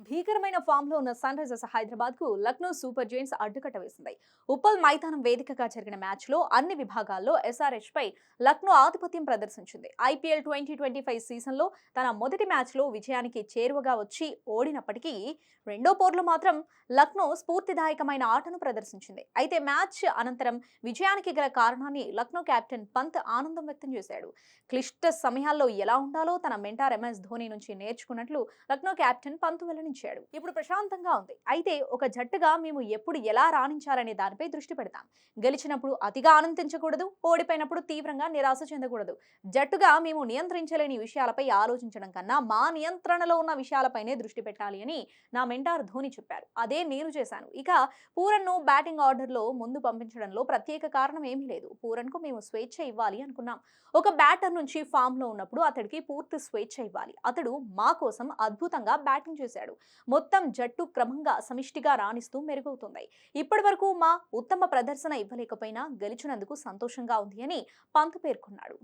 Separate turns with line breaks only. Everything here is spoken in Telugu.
భీకరమైన ఫామ్ లో ఉన్న సన్ రైజర్స్ హైదరాబాద్ కు లక్నో సూపర్ జైంట్స్ అడ్డుకట్ట వేసింది. ఉప్పల్ మైదానం వేదికగా జరిగిన మ్యాచ్ లో అన్ని విభాగాల్లో ఎస్ఆర్హెచ్ పై లక్నో ఆధిపత్యం ప్రదర్శించింది. ఐపీఎల్ 2025 సీజన్ లో తన మొదటి మ్యాచ్ లో విజయానికి చేరువగా వచ్చి ఓడినప్పటికీ రెండో పోర్లో మాత్రం లక్నో స్ఫూర్తిదాయకమైన ఆటను ప్రదర్శించింది. అయితే మ్యాచ్ అనంతరం విజయానికి గల కారణాన్ని లక్నో కెప్టెన్ పంత్ ఆనందం వ్యక్తం చేశాడు. క్లిష్ట సమయాల్లో ఎలా ఉండాలో తన మెంటార్ ఎంఎస్ ధోని నుంచి నేర్చుకున్నట్లు లక్నో కెప్టెన్ పంత్ వెల్లడించాడు. ఇప్పుడు ప్రశాంతంగా ఉంది. అయితే ఒక జట్టుగా మేము ఎప్పుడు ఎలా రాణించాలనే దానిపై దృష్టి పెడతాం. గెలిచినప్పుడు అతిగా ఆనందించకూడదు, ఓడిపోయినప్పుడు తీవ్రంగా నిరాశ చెందకూడదు. జట్టుగా మేము నియంత్రించలేని విషయాలపై ఆలోచించడం కన్నా మా నియంత్రణలో ఉన్న విషయాలపైనే దృష్టి పెట్టాలి అని నా మెంటార్ ధోని చెప్పారు. అదే నేను చేశాను. ఇక పూరన్ను బ్యాటింగ్ ఆర్డర్లో ముందు పంపించడంలో ప్రత్యేక కారణం ఏమీ లేదు. పూరన్కు మేము స్వేచ్ఛ ఇవ్వాలి అనుకున్నాం. ఒక బ్యాటర్ నుంచి ఫామ్ లో ఉన్నప్పుడు అతడికి పూర్తి స్వేచ్ఛ ఇవ్వాలి. అతడు మా కోసం అద్భుతంగా బ్యాటింగ్ చేశాడు. మొత్తం జట్టు క్రమంగా సమిష్టిగా రాణిస్తూ మెరుగవుతుంది. ఇప్పటి వరకు మా ఉత్తమ ప్రదర్శన ఇవ్వలేకపోయినా గెలిచినందుకు సంతోషంగా ఉంది అని పంత్ పేర్కొన్నాడు.